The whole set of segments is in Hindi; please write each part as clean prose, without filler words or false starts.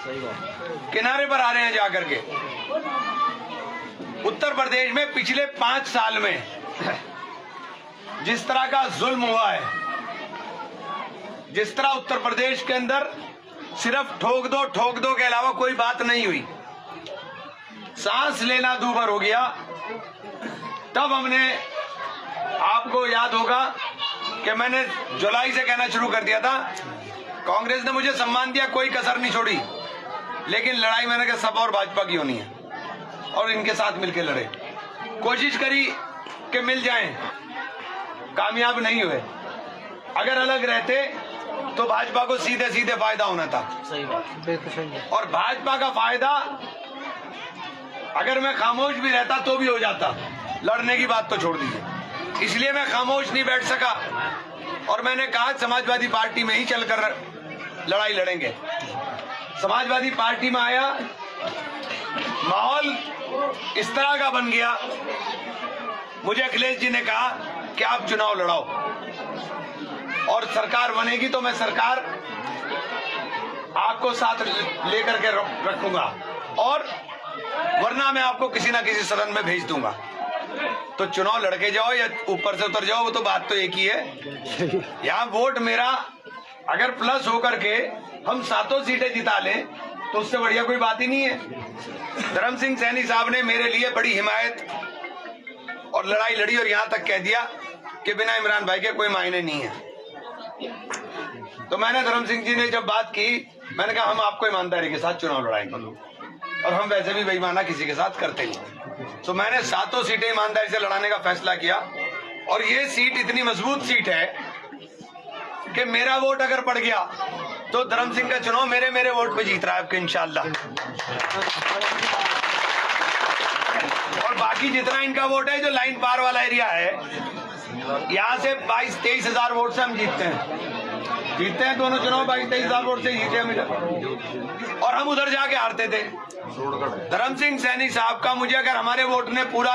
किनारे पर आ रहे हैं जाकर के। उत्तर प्रदेश में पिछले 5 साल में जिस तरह का जुल्म हुआ है, जिस तरह उत्तर प्रदेश के अंदर सिर्फ ठोक दो के अलावा कोई बात नहीं हुई, सांस लेना दूभर हो गया। तब हमने, आपको याद होगा कि मैंने जुलाई से कहना शुरू कर दिया था, कांग्रेस ने मुझे सम्मान दिया, कोई कसर नहीं छोड़ी, लेकिन लड़ाई मैंने कहा सपा और भाजपा की होनी है और इनके साथ मिलकर लड़े। कोशिश करी कि मिल जाएं, कामयाब नहीं हुए। अगर अलग रहते तो भाजपा को सीधे सीधे फायदा होना था। सही बात। और भाजपा का फायदा अगर मैं खामोश भी रहता तो भी हो जाता, लड़ने की बात तो छोड़ दीजिए। इसलिए मैं खामोश नहीं बैठ सका और मैंने कहा समाजवादी पार्टी में ही चलकर लड़ाई लड़ेंगे। समाजवादी पार्टी में आया, माहौल इस तरह का बन गया, मुझे अखिलेश जी ने कहा कि आप चुनाव लड़ाओ और सरकार बनेगी तो मैं सरकार आपको साथ लेकर के रखूंगा और वरना मैं आपको किसी ना किसी सदन में भेज दूंगा। तो चुनाव लड़के जाओ या ऊपर से उतर जाओ, वो तो बात तो एक ही है। यहाँ वोट मेरा अगर प्लस होकर के हम 7 सीटें जिता लें तो उससे बढ़िया कोई बात ही नहीं है। धर्म सिंह सैनी साहब ने मेरे लिए बड़ी हिमायत और लड़ाई लड़ी और यहाँ तक कह दिया कि बिना इमरान भाई के कोई मायने नहीं है। तो मैंने धर्म सिंह जी ने जब बात की, मैंने कहा हम आपको ईमानदारी के साथ चुनाव लड़ाएंगे और हम वैसे भी बेईमाना किसी के साथ करते नहीं। तो मैंने 7 सीटें ईमानदारी से लड़ाने का फैसला किया और ये सीट इतनी मजबूत सीट है कि मेरा वोट अगर पड़ गया तो धर्म सिंह का चुनाव मेरे वोट पे जीत रहा है आपके इंशाल्लाह। और बाकी जितना इनका वोट है, जो लाइन पार वाला एरिया है, यहाँ से 22-23 हजार वोट से हम जीतते हैं दोनों चुनाव 22-23 हजार वोट से जीते हम इधर, और हम उधर जाके हारते थे। धर्म सिंह सैनी साहब का मुझे अगर हमारे वोट ने पूरा,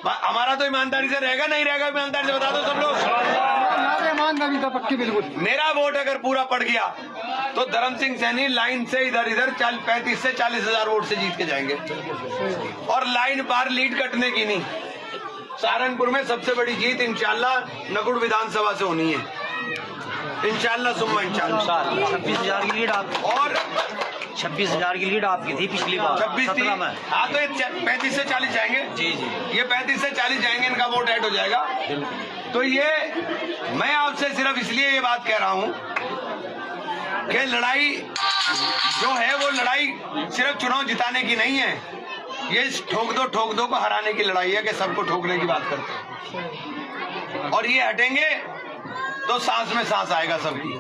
हमारा तो ईमानदारी से रहेगा नहीं रहेगा, ईमानदारी से बता दो सब लोग। ईमानदारी तो पक्की बिल्कुल। मेरा वोट अगर पूरा पड़ गया तो धर्म सिंह सैनी लाइन से इधर 35 से 40 हजार वोट से जीत के जाएंगे। और लाइन पार लीड कटने की नहीं, सहारनपुर में सबसे बड़ी जीत इंशाल्लाह नकुड़ विधानसभा से होनी है, इंशाल्लाह सुम्मा इंशाल्लाह। 26,000 की लीड आप, और 26,000 की लीड आपकी थी पिछली बार 26 में। हाँ तो ये 35 से 40 जाएंगे। जी, ये 35 से 40 जाएंगे, इनका वोट ऐड हो जाएगा। तो ये मैं आपसे सिर्फ इसलिए ये बात कह रहा हूँ कि लड़ाई जो है वो लड़ाई सिर्फ चुनाव जिताने की नहीं है, ये ठोक दो को हराने की लड़ाई है कि सबको ठोकने की बात करते हैं। और ये हटेंगे तो सांस में सांस आएगा सबकी,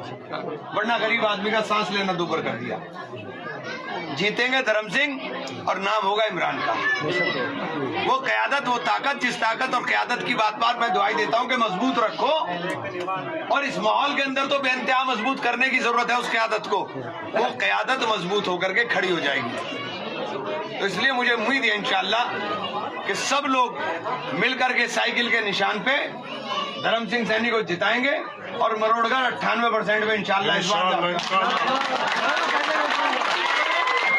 वरना गरीब आदमी का सांस लेना दूभर कर दिया। जीतेंगे धर्म सिंह और नाम होगा इमरान का। वो क़यादत, वो ताकत, जिस ताकत और क़यादत की बार मैं दुआई देता हूँ कि मजबूत रखो, और इस माहौल के अंदर तो बेइंतहा मजबूत करने की जरूरत है उस क़यादत को। वो क़यादत मजबूत होकर के खड़ी हो जाएगी। तो इसलिए मुझे उम्मीद है इंशाल्लाह कि सब लोग मिलकर के साइकिल के निशान पे धर्म सिंह सैनी को जिताएंगे और मरोड़गढ़ 98% में इंशाल्लाह इस बार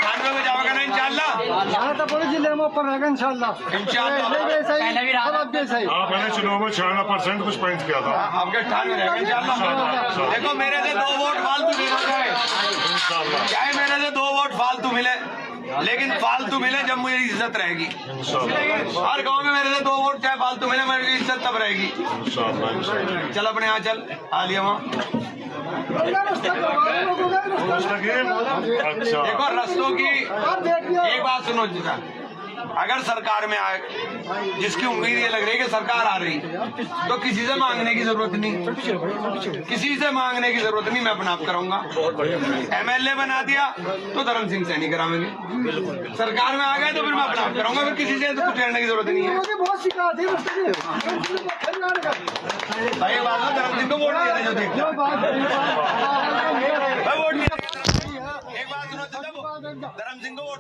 98 में जाओगे ना इंशाल्लाह। जिले में ऊपर रहेगा इंशाल्लाह। मैंने चुनाव में 96% कुछ पॉइंट किया था, आपके 98 रहेगा इंशाल्लाह। देखो मेरे से 2 वोट फालतू मिले, चाहे मेरे से 2 वोट फालतू मिले, लेकिन फालतू मिले जब मुझे इज्जत रहेगी। हर गांव में मेरे से 2 वोट चाहे फालतू मिले, मेरी इज्जत तब रहेगी। चल अपने यहाँ चल, आ लिया वहाँ। देखो रस्तों की एक बात सुनो जीता, अगर सरकार में आए, जिसकी उम्मीद ये लग रही है कि सरकार आ रही, तो किसी से मांगने की जरूरत नहीं, किसी से मांगने की जरूरत नहीं, मैं अपना आप कराऊंगा। MLA बना दिया तो धर्म सिंह सैनी करावेंगे, सरकार में आ गए तो फिर मैं अपना आप कराऊंगा, फिर किसी से तो कुछ करने की जरूरत नहीं है। भाई बात है, धर्म सिंह को वोट दिया था जो देखता वोट नहीं, एक बात सुनो, धर्म सिंह को वोट